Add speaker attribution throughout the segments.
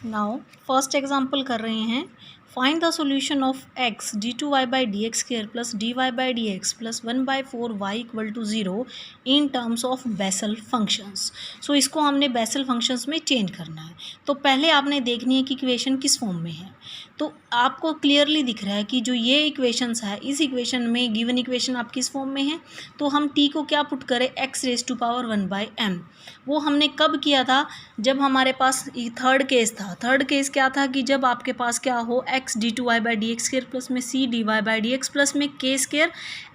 Speaker 1: Now first example कर रहे हैं, find the solution of x d2y by D x square plus dy by D x plus 1/4y equal to 0 in terms of Bessel functions. So इसको हमने basal functions में change करना है। तो पहले आपने देखनी है कि इक्वेशन किस फॉर्म में है। तो आपको क्लियरली दिख रहा है कि जो ये इक्वेशंस है, इस इक्वेशन में गिवन इक्वेशन आप किस फॉर्म में है। तो हम t को क्या पुट करें, x⁻1/m। वो हमने कब किया था, जब हमारे पास थर्ड केस था। थर्ड केस क्या था कि जब आपके पास क्या हो, x d2y by D x square plus में c dy by D x plus में k स्क्र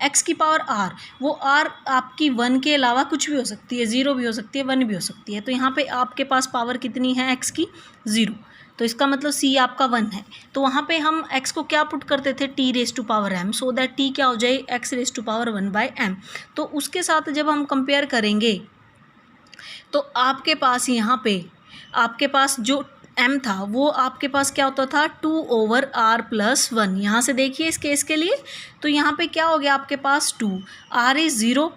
Speaker 1: x की पावर r। वो r आपकी 1 के अलावा कुछ भी हो सकती है, 0 भी हो सकती है, 1 भी हो सकती है। तो यहाँ पे आपके पास पावर कितनी है x की, 0। तो इसका मतलब c आपका 1 है। तो वहाँ पे हम x को क्या पुट करते थे, t⁻m, सो दैट t क्या हो जाए, x⁻1/m। तो उसके साथ जब हम कंपेयर करेंगे तो आपके पास यहाँ पे आपके पास जो m था वो आपके पास क्या होता था, 2/r+1। यहाँ से देखिए इस केस के लिए, तो यहाँ पे क्या हो गया आपके पास 2, r इज़ 0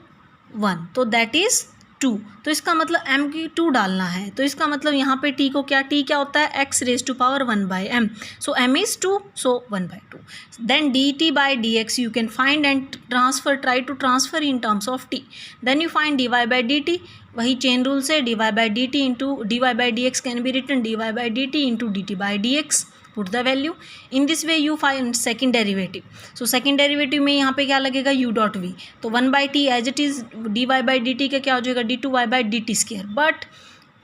Speaker 1: 1, तो दैट इज़ 2। तो इसका मतलब m की 2 डालना है। तो इसका मतलब यहाँ पे t को क्या, t क्या होता है, x⁻1/m। So m is 2, so 1/2। Then dt by D x you can find and transfer, try to transfer in terms of t। Then you find dy by dt। वही चेन रूल से dy by dt into dy by D X can be written dy by dt into dt by D X. Put the value in this way, you find second derivative. So second derivative में यहाँ पे क्या लगेगा, u.v। तो 1/t as it is dy by dt का क्या हो जाएगा, d2y by dt square. But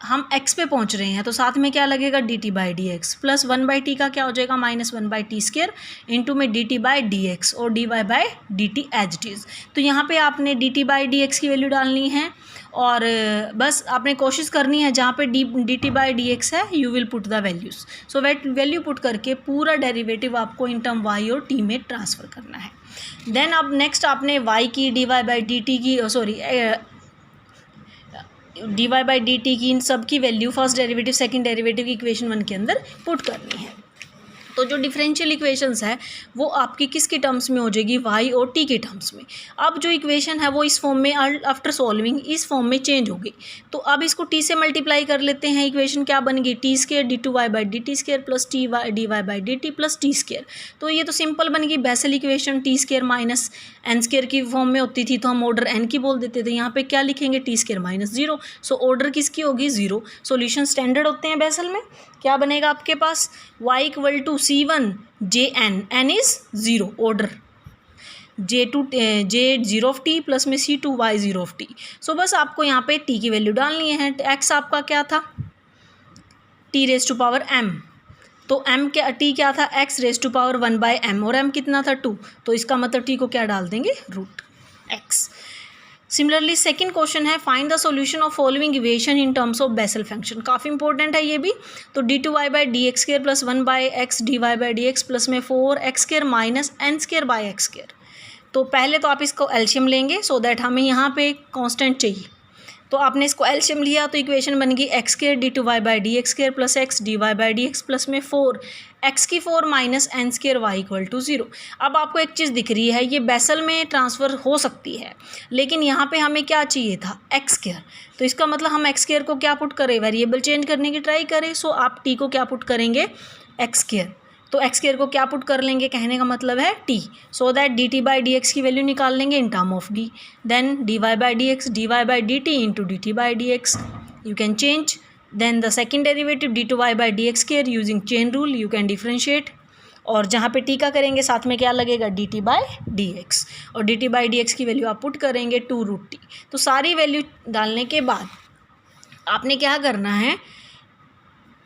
Speaker 1: हम x पे पहुँच रहे हैं तो साथ में क्या लगेगा, dt by D x plus 1/t का क्या हो जाएगा, -1/t स्क्र इंटू में dt बाई डी एक्स और dy by dt as it is. तो यहाँ पे आपने dt बाई डी एक्स की वैल्यू डालनी है और बस आपने कोशिश करनी है जहाँ पे dt बाई डी एक्स है, you will put the values. So value put करके पूरा डेरिवेटिव आपको इन टर्म y और t में ट्रांसफ़र करना है। देन अब नेक्स्ट आपने y की dy बाई dt की dy बाई dt की इन सब की value first derivative second derivative की इक्वेशन 1 के अंदर पुट करनी है। तो जो डिफरेंशियल इक्वेशंस है वो आपकी किसके टर्म्स में हो जाएगी, y और t के टर्म्स में। अब जो इक्वेशन है वो इस फॉर्म में आफ्टर सॉल्विंग इस फॉर्म में चेंज हो गई। तो अब इसको t से मल्टीप्लाई कर लेते हैं। इक्वेशन क्या बन गई, t square d2y by dt square plus dy by dt plus t square. तो ये तो सिंपल बन गई Bessel equation. t square minus n square की फॉर्म में होती थी तो हम ऑर्डर n की बोल देते थे। यहाँ पे क्या लिखेंगे, t स्क्र -0। सो ऑर्डर किसकी होगी, 0। सोल्यूशन स्टैंडर्ड होते हैं बेसल में। क्या बनेगा आपके पास, y equal to c1 jn, n is 0, order j0 plus में c2 y0। सो बस आपको यहाँ पे t की वैल्यू डालनी है। x आपका क्या था, t⁻m। तो m क्या, t क्या था, x⁻1/m और m कितना था, 2। तो इसका मतलब t को क्या डाल देंगे, √x। सिमिलरली सेकंड क्वेश्चन है, find the solution of following equation in terms of Bessel function. काफ़ी इंपॉर्टेंट है ये भी। तो d2y by D x square plus 1/x dy by D x plus में 4x square minus n square by x square. तो पहले तो आप इसको एलशियम लेंगे सो दैट हमें यहाँ पे कांस्टेंट चाहिए। तो आपने इसको एलशियम लिया तो इक्वेशन बन गई x square d2y by D x square plus x dy by D x plus में 4x की 4 minus n square y equal to 0। अब आपको एक चीज़ दिख रही है, ये बेसल में ट्रांसफ़र हो सकती है लेकिन यहाँ पे हमें क्या चाहिए था, x स्क्र। तो इसका मतलब हम x स्क्र को क्या पुट करें, वेरिएबल चेंज करने की ट्राई करें। सो आप t को क्या पुट करेंगे, x स्क्र। तो x स्क्र को क्या पुट कर लेंगे, कहने का मतलब है t। So that dt by D x की वैल्यू निकाल लेंगे in term of d। Then dy by D x dy by dt into dt by D x, you can change. Then the second derivative d2y by D x square using chain rule you can differentiate. और जहाँ पे t का करेंगे साथ में क्या लगेगा, dt by D X और dt बाई डी एक्स की वैल्यू आप पुट करेंगे 2√t। तो सारी वैल्यू डालने के बाद आपने क्या करना है,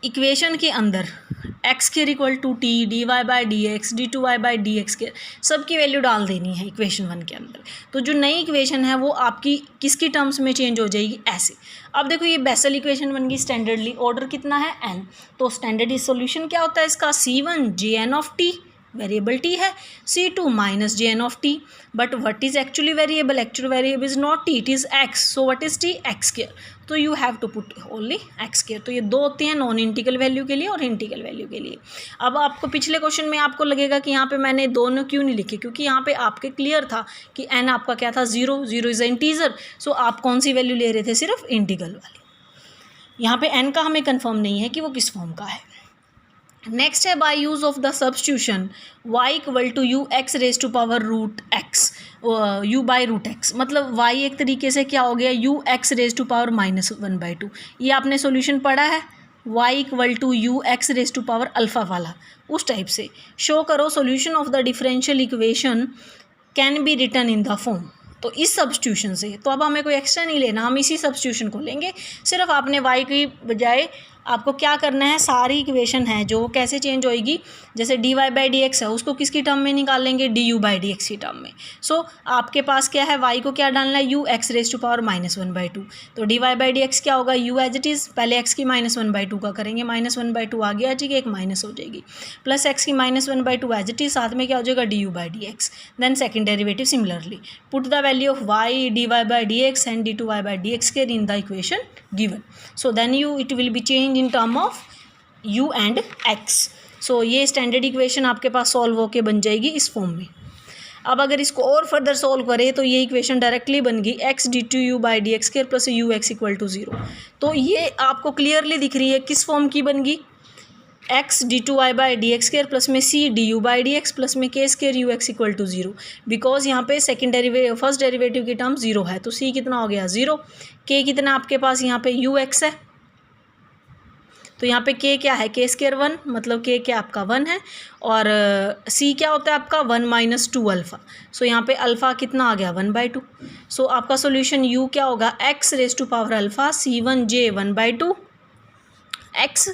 Speaker 1: इक्वेशन के अंदर x square equal to t dy by D x d2y by D x square सबकी वैल्यू डाल देनी है इक्वेशन 1 के अंदर। तो जो नई इक्वेशन है वो आपकी किसकी टर्म्स में चेंज हो जाएगी, ऐसे। अब देखो ये बेसल इक्वेशन बन गई स्टैंडर्डली, ऑर्डर कितना है, n। तो स्टैंडर्ड सोल्यूशन क्या होता है इसका, c1 jn, वेरिएबल t है, c2 minus jn। But what is actually variable, actual variable is not t, it is x। So what is t, x square. तो you have to put only x square. तो ये दो होते हैं, non integral value के लिए और integral value के लिए। अब आपको पिछले क्वेश्चन में आपको लगेगा कि यहाँ पे मैंने दोनों क्यों नहीं लिखे, क्योंकि यहाँ पे आपके क्लियर था कि n आपका क्या था, 0 इज़ अ इंटीजर। सो आप कौन सी वैल्यू ले रहे थे, सिर्फ इंटीग्रल वाली। यहाँ पे n का हमें कंफर्म नहीं है कि वो किस फॉर्म का है। नेक्स्ट है by use of the substitution y equal to u x raise to power root x, u by root x, मतलब y एक तरीके से क्या हो गया u x raise to power -1/2। ये आपने सॉल्यूशन पढ़ा है, y equal to u x raise to power alpha वाला, उस टाइप से। शो करो solution of the differential equation can be written in the form, तो इस सब्स्टिट्यूशन से, तो अब हमें कोई एक्स्ट्रा नहीं लेना, हम इसी सब्स्टिट्यूशन को लेंगे। सिर्फ आपने y की बजाय आपको क्या करना है, सारी इक्वेशन है जो कैसे चेंज होएगी, जैसे dy बाई डी एक्स है उसको किसकी टर्म में निकालेंगे, du बाई डी एक्स की टर्म में। सो आपके पास क्या है, y को क्या डालना है, u x raise to power -1/2, तो dy बाई डी एक्स क्या होगा, u एज इट इज़, पहले x की -1/2 का करेंगे, -1/2 आ गया, ठीक है, एक माइनस हो जाएगी, प्लस x की -1/2 एज इट इज़, साथ में क्या हो जाएगा du by D x. Then second derivative similarly put the value of y dy by D x and d2y by D x square in the equation given, so then it will be change in term of u and x। So ये standard equation आपके पास solve होके बन जाएगी इस form में। अब अगर इसको और फर्दर सॉल्व करें तो ये इक्वेशन डायरेक्टली बन गई x d2u by D x square plus u x equal to 0। तो ये आपको क्लियरली दिख रही है किस फॉर्म की बन गई, x d2y by D x square plus में c du by D x plus में k square u x equal to 0, because यहाँ पे फर्स्ट डेरिवेटिव की टर्म 0 है, तो c कितना हो गया 0, k कितना आपके पास यहाँ पे यू एक्स है, तो यहाँ पे k क्या है, k स्केयर 1, मतलब k क्या आपका 1 है, और c क्या होता है आपका 1 - 2 अल्फ़ा, सो यहाँ पे अल्फ़ा कितना आ गया 1/2। सो आपका सोल्यूशन u क्या होगा, x raise to power alpha c1j 1/2 x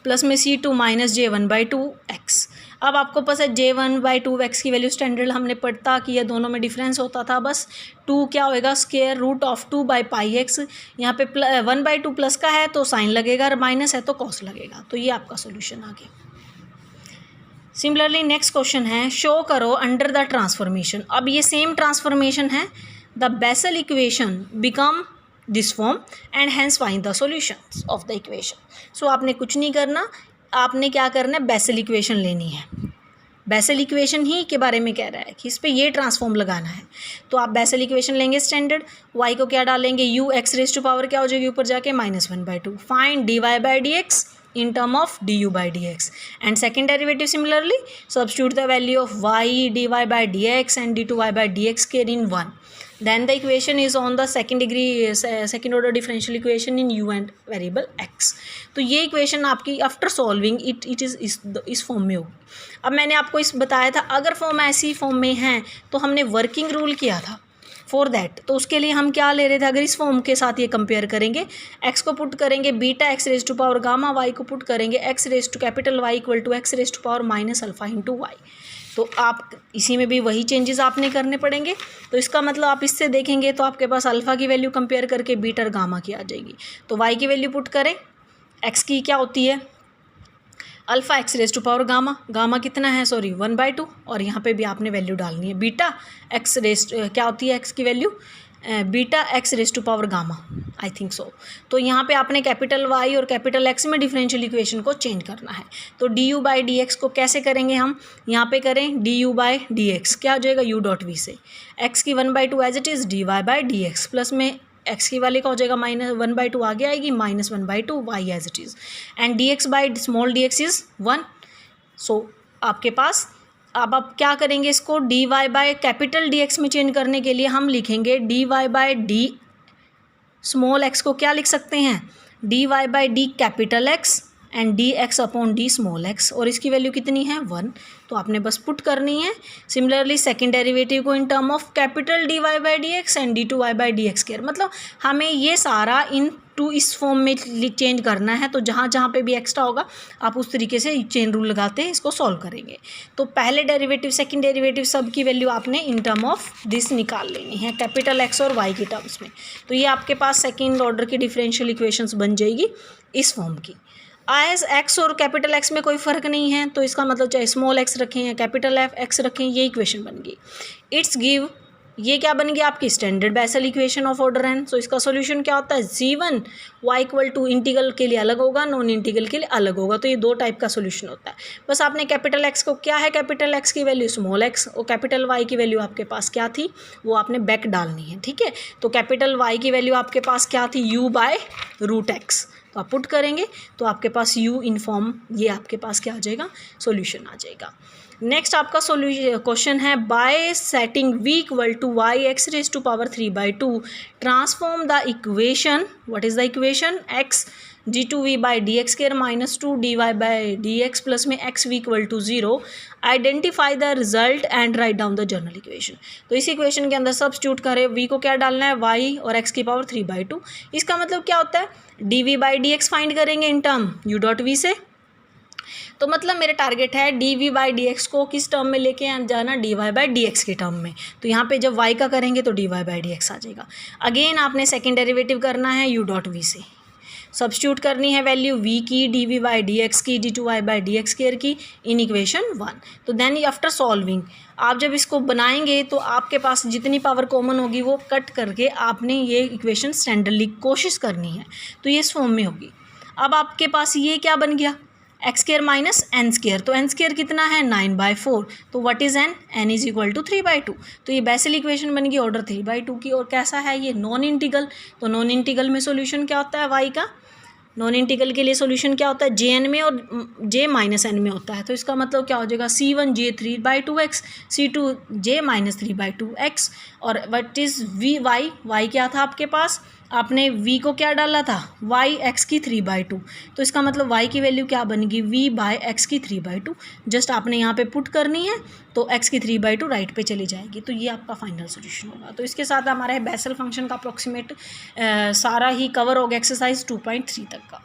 Speaker 1: plus में c2 j 1/2 x। अब आपको पता है j1/2 x की वैल्यू स्टैंडर्ड हमने पढ़ता कि ये दोनों में डिफरेंस होता था, बस 2 क्या होएगा स्क्वायर रूट ऑफ 2/πx, यहाँ पे 1/2 प्लस का है तो साइन लगेगा और माइनस है तो कॉस लगेगा, तो ये आपका सोल्यूशन आ गया। सिमिलरली नेक्स्ट क्वेश्चन है, शो करो अंडर द ट्रांसफॉर्मेशन, अब ये सेम ट्रांसफॉर्मेशन है, the Bessel equation become this form and hence find the solutions of the equation. So आपने कुछ नहीं करना, आपने क्या करना है, बेसल इक्वेशन लेनी है, बेसल इक्वेशन ही के बारे में कह रहा है कि इस पर ये ट्रांसफॉर्म लगाना है, तो आप बेसल इक्वेशन लेंगे स्टैंडर्ड, y को क्या डालेंगे, u x raise to power क्या हो जाएगी ऊपर जाके -1/2, find dy by D x in term of du by dx, and second derivative similarly substitute the value of y dy by dx and d2y by dx care in 1, then the equation is on the second order differential equation in u and variable x। तो ये equation आपकी after solving it is इस form में होगी। अब मैंने आपको इस बताया था अगर फॉर्म ऐसी फॉर्म में है तो हमने वर्किंग रूल किया था फॉर दैट, तो उसके लिए हम क्या ले रहे थे, अगर इस फॉर्म के साथ ये कंपेयर करेंगे, x को पुट करेंगे beta x raise to power gamma, y को पुट करेंगे x raise to capital Y equal to x raise to power -alpha into y, तो आप इसी में भी वही चेंजेस आपने करने पड़ेंगे। तो इसका मतलब आप इससे देखेंगे तो आपके पास अल्फ़ा की वैल्यू कंपेयर करके बीटा और गामा की आ जाएगी, तो y की वैल्यू पुट करें, x की क्या होती है alpha x raise to power gamma, gamma कितना है 1/2, और यहाँ पे भी आपने वैल्यू डालनी है बीटा एक्स रेज क्या होती है x की value beta x raise to power gamma, I think so. तो यहाँ पे आपने कैपिटल Y और कैपिटल X में डिफरेंशियल इक्वेशन को चेंज करना है, तो du बाई डी एक्स को कैसे करेंगे हम, यहाँ पे करें du बाई डी एक्स, क्या हो जाएगा u डॉट वी से, x की 1/2 as it is dy by D x plus में x की वाले का हो जाएगा -1/2 आगे आएगी -1/2 y as it is, and dx by small dx is 1। So आपके पास अब आप क्या करेंगे, इसको dy बाई कैपिटल dx में चेंज करने के लिए हम लिखेंगे dy by d small x को क्या लिख सकते हैं, dy by d capital x and d x upon d small x, और इसकी वैल्यू कितनी है 1, तो आपने बस पुट करनी है। सिमिलरली सेकेंड डेरिवेटिव को इन term of capital dy by D x and d2y by D x care, मतलब हमें ये सारा इन टू इस फॉर्म में चेंज करना है, तो जहाँ जहाँ पे भी एक्स्ट्रा होगा आप उस तरीके से चेन रूल लगाते हैं इसको सॉल्व करेंगे। तो पहले डेरिवेटिव सेकंड डेरिवेटिव सब की वैल्यू आपने इन टर्म ऑफ दिस निकाल लेनी है कैपिटल एक्स और वाई के टर्म्स में, तो ये आपके पास सेकेंड ऑर्डर की डिफरेंशियल इक्वेशंस बन जाएगी इस फॉर्म की। एज एक्स और कैपिटल एक्स में कोई फ़र्क नहीं है, तो इसका मतलब चाहे स्मॉल एक्स रखें या कैपिटल एक्स रखें, ये इक्वेशन बन गई। इट्स गिव, ये क्या बन गया आपकी standard Bessel equation of order n। So इसका सॉल्यूशन क्या होता है, g1 y equal to integral के लिए अलग होगा, नॉन इंटीग्रल के लिए अलग होगा, तो ये दो टाइप का सॉल्यूशन होता है। बस आपने कैपिटल एक्स को क्या है, कैपिटल एक्स की वैल्यू स्मॉल एक्स और कैपिटल वाई की वैल्यू आपके पास क्या थी वो आपने बैक डालनी है, ठीक है। तो कैपिटल वाई की वैल्यू आपके पास क्या थी u बाय रूट एक्स, तो आप पुट करेंगे तो आपके पास u इन फॉर्म ये आपके पास क्या आ जाएगा, सॉल्यूशन आ जाएगा। नेक्स्ट आपका क्वेश्चन है by setting v equal to y x raise to power 3/2 transform the equation, what is the equation, x d2v by D x square minus 2dy by D x plus में x v equal to 0, identify the result and write down the general equation. तो इस equation के अंदर substitute करें, v को क्या डालना है, y और x की पावर 3/2। इसका मतलब क्या होता है, dv by D x find करेंगे in term u dot v से। तो मतलब मेरा टारगेट है d v by D x को किस टर्म में लेके जाना, d y by D x के टर्म में। तो यहाँ पे जब y का करेंगे तो d y by D x आ जाएगा। अगेन आपने सेकेंड डेरिवेटिव करना है u डॉट v से, सब्स्टिट्यूट करनी है वैल्यू v की, D v by D x की, d two y by D x square की इन इक्वेशन 1। तो देन आफ्टर सॉल्विंग आप जब इसको बनाएंगे तो आपके पास जितनी पावर कॉमन होगी वो कट करके आपने ये इक्वेशन स्टैंडर्डली कोशिश करनी है, तो ये इस फॉर्म में होगी। अब आपके पास ये क्या बन गया, x square minus n square, तो एन स्क्र कितना है 9/4, तो what is n, n is equal to 3/2। तो ये बेसिल इक्वेशन बन गई ऑर्डर 3/2 की। और कैसा है ये, नॉन इंटीग्रल। तो नॉन इंटीग्रल में सॉल्यूशन क्या होता है वाई का, नॉन इंटीग्रल के लिए सॉल्यूशन क्या होता है, जे एन में और जे माइनस एन में होता है। तो इसका मतलब क्या हो जाएगा, C1 j 3/2x, C2 j minus 3/2x। और what is v y, y क्या था आपके पास, आपने v को क्या डाला था, y x की 3/2। तो इसका मतलब y की वैल्यू क्या बनेगी, v बाय x की 3/2। जस्ट आपने यहाँ पे पुट करनी है तो x की 3/2 राइट पे चली जाएगी। तो ये आपका फाइनल सोल्यूशन होगा। तो इसके साथ हमारा बेसल फंक्शन का अप्रॉक्सीमेट सारा ही कवर होगा एक्सरसाइज 2.3 तक का।